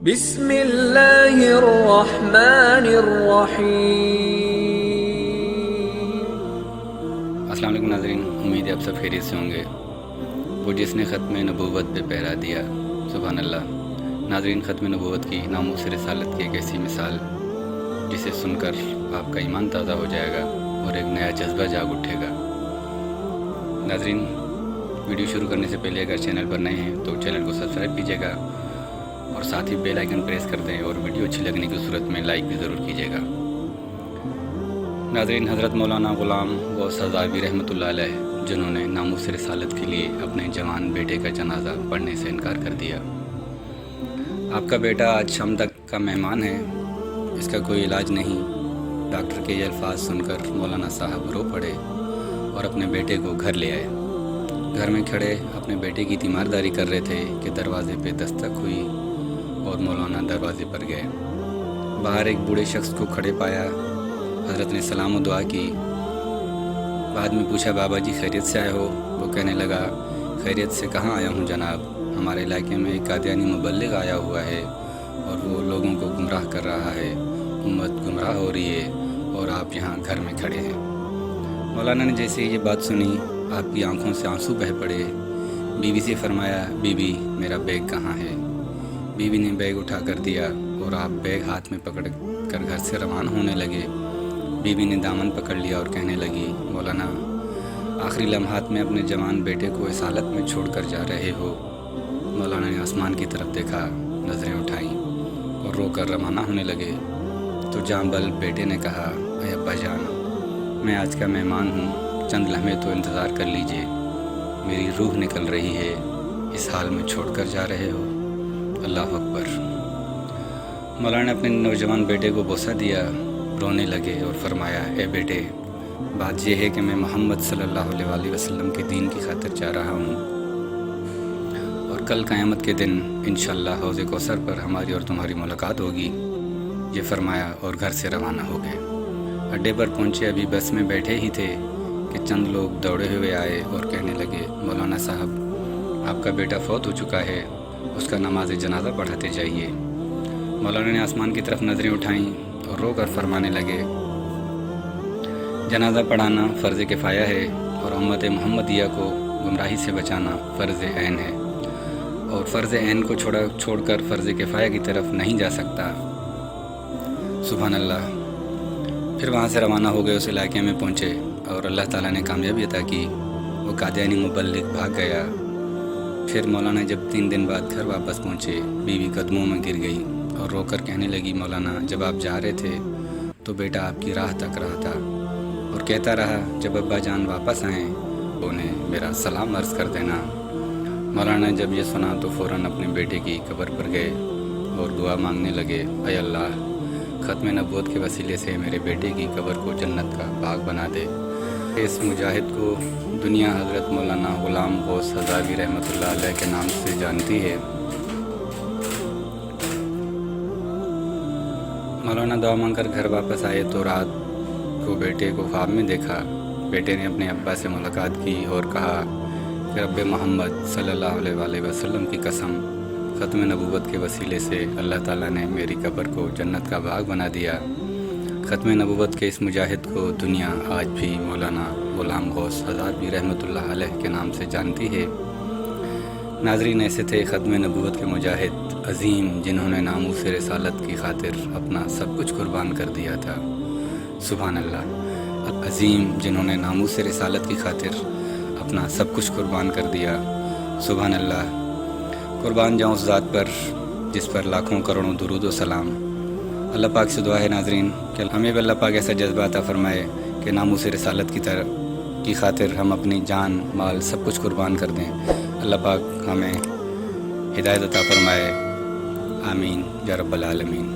بسم اللہ الرحمن الرحیم۔ السلام علیکم ناظرین، امید ہے آپ سب خیریت سے ہوں گے۔ وہ جس نے ختم نبوت پہ پہرا دیا، سبحان اللہ۔ ناظرین، ختم نبوت کی ناموس رسالت کی ایک ایسی مثال جسے سن کر آپ کا ایمان تازہ ہو جائے گا اور ایک نیا جذبہ جاگ اٹھے گا۔ ناظرین، ویڈیو شروع کرنے سے پہلے اگر چینل پر نئے ہیں تو چینل کو سبسکرائب کیجیے گا اور ساتھ ہی بیل آئیکن پریس کر دیں، اور ویڈیو اچھی لگنے کی صورت میں لائک بھی ضرور کیجیے گا۔ ناظرین، حضرت مولانا غلام غوث ہزاروی رحمۃ اللہ علیہ، جنہوں نے ناموس رسالت کے لیے اپنے جوان بیٹے کا جنازہ پڑھنے سے انکار کر دیا۔ آپ کا بیٹا آج شام تک کا مہمان ہے، اس کا کوئی علاج نہیں۔ ڈاکٹر کے یہ الفاظ سن کر مولانا صاحب رو پڑے اور اپنے بیٹے کو گھر لے آئے۔ گھر میں کھڑے اپنے بیٹے کی تیمارداری کر رہے تھے کہ دروازے پہ دستک ہوئی اور مولانا دروازے پر گئے۔ باہر ایک بوڑھے شخص کو کھڑے پایا۔ حضرت نے سلام و دعا کی، بعد میں پوچھا، بابا جی خیریت سے آئے ہو؟ وہ کہنے لگا، خیریت سے کہاں آیا ہوں جناب، ہمارے علاقے میں ایک قادیانی مبلغ آیا ہوا ہے اور وہ لوگوں کو گمراہ کر رہا ہے، امت گمراہ ہو رہی ہے اور آپ یہاں گھر میں کھڑے ہیں۔ مولانا نے جیسے یہ بات سنی، آپ کی آنکھوں سے آنسو بہہ پڑے۔ بیوی سے فرمایا، بیوی میرا بیگ کہاں ہے؟ بیوی نے بیگ اٹھا کر دیا اور آپ بیگ ہاتھ میں پکڑ کر گھر سے روانہ ہونے لگے۔ بیوی نے دامن پکڑ لیا اور کہنے لگی، مولانا آخری لمحات میں اپنے جوان بیٹے کو اس حالت میں چھوڑ کر جا رہے ہو۔ مولانا نے آسمان کی طرف دیکھا، نظریں اٹھائیں اور رو کر روانہ ہونے لگے تو جاں بل بیٹے نے کہا، اے ابا جان، میں آج کا مہمان ہوں، چند لمحے تو انتظار کر لیجئے، میری روح نکل رہی ہے، اس حال میں چھوڑ کر جا رہے ہو۔ اللہ اکبر۔ مولانا نے اپنے نوجوان بیٹے کو بوسہ دیا، رونے لگے اور فرمایا، اے بیٹے، بات یہ ہے کہ میں محمد صلی اللہ علیہ وسلم کے دین کی خاطر جا رہا ہوں، اور کل قیامت کے دن انشاءاللہ حوض کوثر پر ہماری اور تمہاری ملاقات ہوگی۔ یہ فرمایا اور گھر سے روانہ ہو گئے۔ اڈے پر پہنچے، ابھی بس میں بیٹھے ہی تھے کہ چند لوگ دوڑے ہوئے آئے اور کہنے لگے، مولانا صاحب، آپ کا بیٹا فوت ہو چکا ہے، اس کا نماز جنازہ پڑھاتے جائیے۔ مولانا نے آسمان کی طرف نظریں اٹھائیں اور رو کر فرمانے لگے، جنازہ پڑھانا فرض کفایہ ہے اور امت محمدیہ کو گمراہی سے بچانا فرض عین ہے، اور فرض عین کو چھوڑ کر فرض کفایہ کی طرف نہیں جا سکتا۔ سبحان اللہ۔ پھر وہاں سے روانہ ہو گئے، اس علاقے میں پہنچے اور اللہ تعالیٰ نے کامیابی عطا کی، وہ قادیانی مبلغ بھاگ گیا۔ پھر مولانا جب 3 دن بعد گھر واپس پہنچے، بیوی قدموں میں گر گئی اور رو کر کہنے لگی، مولانا جب آپ جا رہے تھے تو بیٹا آپ کی راہ تک رہا تھا اور کہتا رہا، جب ابا جان واپس آئیں تو انہیں میرا سلام عرض کر دینا۔ مولانا نے جب یہ سنا تو فوراً اپنے بیٹے کی قبر پر گئے اور دعا مانگنے لگے، اے اللہ، ختم نبوت کے وسیلے سے میرے بیٹے کی قبر کو جنت کا باغ بنا دے۔ اس مجاہد کو دنیا حضرت مولانا غلام غوث ہزاروی رحمۃ اللہ علیہ کے نام سے جانتی ہے۔ مولانا دعا مانگ کر گھر واپس آئے تو رات کو بیٹے کو خواب میں دیکھا۔ بیٹے نے اپنے ابا سے ملاقات کی اور کہا کہ رب محمد صلی اللہ علیہ وسلم کی قسم، ختم نبوت کے وسیلے سے اللہ تعالیٰ نے میری قبر کو جنت کا باغ بنا دیا۔ ختم نبوت کے اس مجاہد کو دنیا آج بھی مولانا غلام غوث ہزاروی رحمۃ اللہ علیہ کے نام سے جانتی ہے۔ ناظرین، ایسے تھے ختم نبوت کے مجاہد عظیم، جنہوں نے ناموس رسالت کی خاطر اپنا سب کچھ قربان کر دیا تھا۔ سبحان اللہ۔ عظیم، جنہوں نے ناموس رسالت کی خاطر اپنا سب کچھ قربان کر دیا۔ سبحان اللہ۔ قربان جاؤں اس ذات پر جس پر لاکھوں کروڑوں درود و سلام۔ اللہ پاک سے دعا ہے ناظرین کہ ہمیں بھی اللہ پاک ایسا جذبہ عطا فرمائے کہ ناموس رسالت کی خاطر ہم اپنی جان مال سب کچھ قربان کر دیں۔ اللہ پاک ہمیں ہدایت عطا فرمائے، آمین یا رب العالمین۔